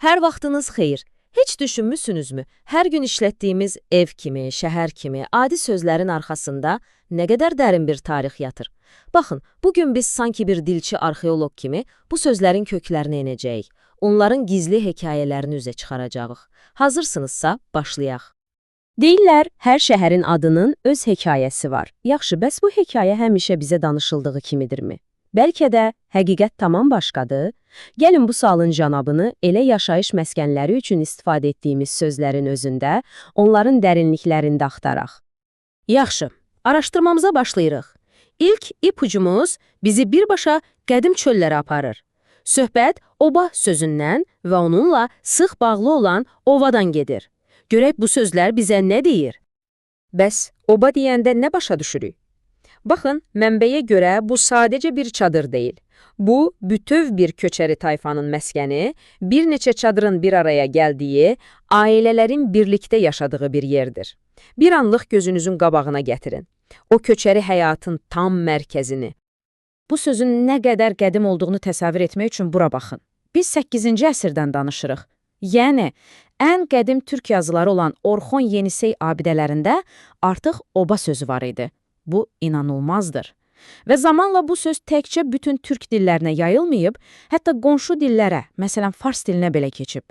Hər vaxtınız xeyir. Heç düşünmüsünüzmü? Hər gün işlətdiyimiz ev kimi, şəhər kimi adi sözlərin arxasında nə qədər dərin bir tarix yatır. Baxın, bugün biz sanki bir dilçi arxeoloq kimi bu sözlərin köklərini enəcəyik. Onların gizli hekayələrini üzə çıxaracağıq. Hazırsınızsa, başlayaq. Deyirlər, hər şəhərin adının öz hekayəsi var. Yaxşı, bəs bu hekayə həmişə bizə danışıldığı kimidirmi? Bəlkə də həqiqət tamam başqadır. Gəlin bu sualın cavabını elə yaşayış məskənləri üçün istifadə etdiyimiz sözlərin özündə, onların dərinliklərində axtaraq. Yaxşı, araşdırmamıza başlayırıq. İlk ipucumuz bizi birbaşa qədim çöllərə aparır. Söhbət oba sözündən və onunla sıx bağlı olan ovadan gedir. Görək bu sözlər bizə nə deyir? Bəs oba deyəndə nə başa düşürük? Baxın, mənbəyə görə bu sadəcə bir çadır deyil. Bu, bütöv bir köçəri tayfanın məskəni, bir neçə çadırın bir araya gəldiyi, ailələrin birlikdə yaşadığı bir yerdir. Bir anlıq gözünüzün qabağına gətirin. O köçəri həyatın tam mərkəzini. Bu sözün nə qədər qədim olduğunu təsəvvür etmək üçün bura baxın. Biz 8-ci əsrdən danışırıq. Yəni, ən qədim türk yazıları olan Orxon Yenisey abidələrində artıq oba sözü var idi. Bu, inanılmazdır. Və zamanla bu söz təkcə bütün türk dillərinə yayılmayıb, hətta qonşu dillərə, məsələn, fars dilinə belə keçib.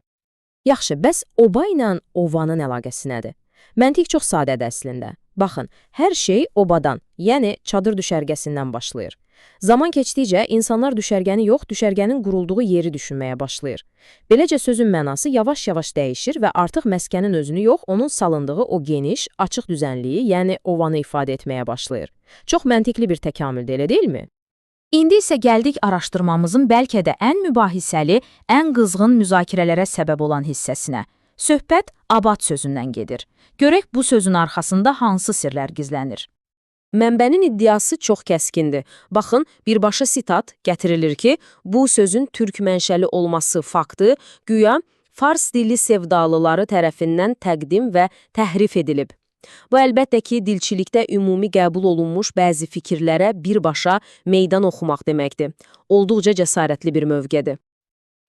Yaxşı, bəs oba ilə ovanın əlaqəsi nədir? Məntiq çox sadədir əslində. Baxın, hər şey obadan, yəni çadır düşərgəsindən başlayır. Zaman keçdikcə insanlar düşərgəni yox, düşərgənin qurulduğu yeri düşünməyə başlayır. Beləcə sözün mənası yavaş-yavaş dəyişir və artıq məskənin özünü yox, onun salındığı o geniş, açıq düzənliyi, yəni ovanı ifadə etməyə başlayır. Çox məntiqli bir təkamüldür, elə deyilmi? İndi isə gəldik araşdırmamızın bəlkə də ən mübahisəli, ən qızğın müzakirələrə səbəb olan hissəsinə. Söhbət abad sözündən gedir. Görək bu sözün arxasında hansı sirlər gizlənir? Mənbənin iddiası çox kəskindir. Baxın, birbaşa sitat gətirilir ki, bu sözün türk mənşəli olması faktı güya fars dilli sevdalıları tərəfindən təqdim və təhrif edilib. Bu əlbəttə ki, dilçilikdə ümumi qəbul olunmuş bəzi fikirlərə birbaşa meydan oxumaq deməkdir. Olduqca cəsarətli bir mövqedir.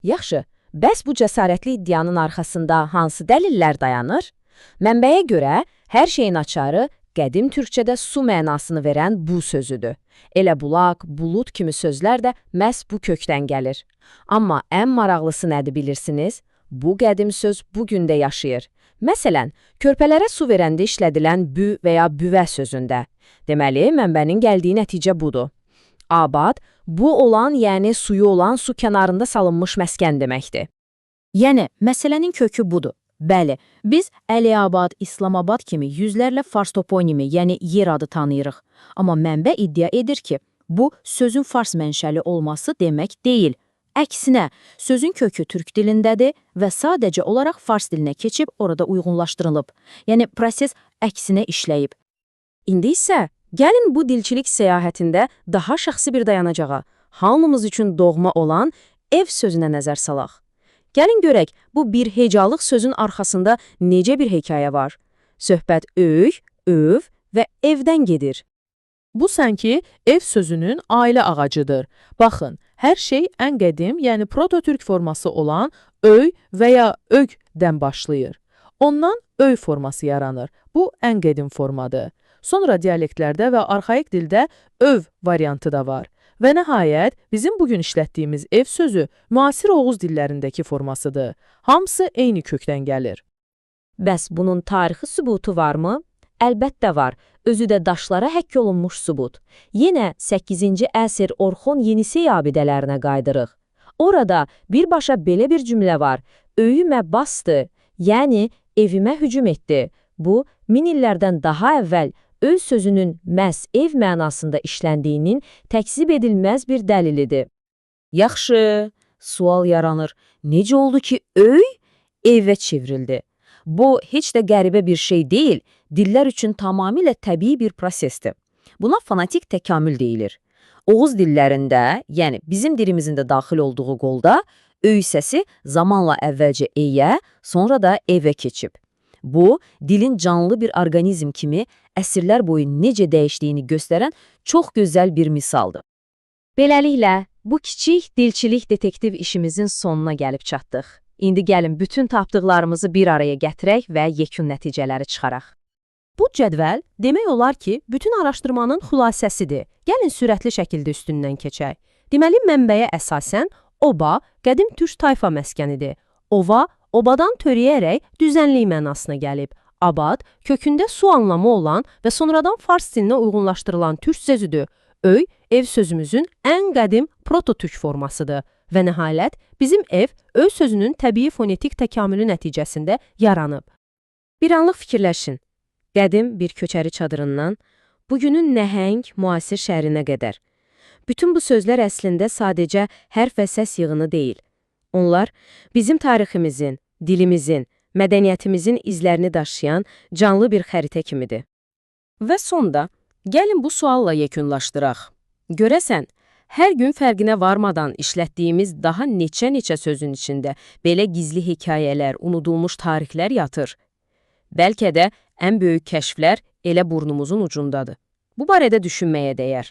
Yaxşı, bəs bu cəsarətli iddianın arxasında hansı dəlillər dayanır? Mənbəyə görə hər şeyin açarı qədim türkçədə su mənasını verən bu sözüdür. Elə bulaq, bulut kimi sözlər də məhz bu kökdən gəlir. Amma ən maraqlısı nədir bilirsiniz? Bu qədim söz bugün də yaşayır. Məsələn, körpələrə su verəndə işlədilən bü və ya büvə sözündə. Deməli, mənbənin gəldiyi nəticə budur. Abad, bu olan, yəni suyu olan su kənarında salınmış məskən deməkdir. Yəni, məsələnin kökü budur. Bəli, biz Əliabad, İslamabad kimi yüzlərlə fars toponimi, yəni yer adı tanıyırıq. Amma mənbə iddia edir ki, bu sözün fars mənşəli olması demək deyil. Əksinə, sözün kökü türk dilindədir və sadəcə olaraq fars dilinə keçib orada uyğunlaşdırılıb. Yəni, proses əksinə işləyib. İndi isə gəlin bu dilçilik səyahətində daha şəxsi bir dayanacağa, hamımız üçün doğma olan ev sözünə nəzər salaq. Gəlin görək, bu bir hecalıq sözün arxasında necə bir hekayə var? Söhbət öy, öv və evdən gedir. Bu sanki ev sözünün ailə ağacıdır. Baxın, hər şey ən qədim, yəni prototürk forması olan öy və ya ögdən başlayır. Ondan öy forması yaranır. Bu ən qədim formadır. Sonra dialektlərdə və arxaik dildə öv variantı da var. Və nəhayət, bizim bugün işlətdiyimiz ev sözü müasir Oğuz dillərindəki formasıdır. Hamısı eyni kökdən gəlir. Bəs bunun tarixi sübutu varmı? Əlbəttə var. Özü də daşlara həkk olunmuş sübut. Yenə 8-ci əsr Orxon Yenisey abidələrinə qaydırıq. Orada birbaşa belə bir cümlə var. Öyümə bastı, yəni evimə hücum etdi. Bu, 1000 illərdən daha əvvəl öy sözünün məhz ev mənasında işləndiyinin təkzib edilməz bir dəlilidir. Yaxşı, sual yaranır. Necə oldu ki, öy evə çevrildi? Bu, heç də qəribə bir şey deyil, dillər üçün tamamilə təbii bir prosesdir. Buna fonetik təkamül deyilir. Oğuz dillərində, yəni bizim dilimizin də daxil olduğu qolda, öy səsi zamanla əvvəlcə eyə, sonra da evə keçib. Bu, dilin canlı bir orqanizm kimi əsrlər boyu necə dəyişdiyini göstərən çox gözəl bir misaldır. Beləliklə, bu kiçik dilçilik detektiv işimizin sonuna gəlib çatdıq. İndi gəlin bütün tapdıqlarımızı bir araya gətirək və yekun nəticələri çıxaraq. Bu cədvəl demək olar ki, bütün araşdırmanın xülasəsidir. Gəlin sürətli şəkildə üstündən keçək. Deməli, mənbəyə əsasən oba qədim türk tayfa məskənidir. Ova, obadan törəyərək düzənlik mənasına gəlib. Abad, kökündə su anlamı olan və sonradan fars dilinə uyğunlaşdırılan türk sözüdür. Öy, ev sözümüzün ən qədim prototürk formasıdır. Və nəhayət, bizim ev, öy sözünün təbii fonetik təkamülü nəticəsində yaranıb. Bir anlıq fikirləşin. Qədim bir köçəri çadırından, bugünün nəhəng, müasir şəhərinə qədər. Bütün bu sözlər əslində sadəcə hərf və səs yığını deyil. Onlar bizim tariximizin, dilimizin, mədəniyyətimizin izlərini daşıyan canlı bir xəritə kimidir. Və sonda, gəlin bu sualla yekunlaşdıraq. Görəsən, hər gün fərqinə varmadan işlətdiyimiz daha neçə sözün içində belə gizli hekayələr, unudulmuş tarixlər yatır. Bəlkə də ən böyük kəşflər elə burnumuzun ucundadır. Bu barədə düşünməyə dəyər.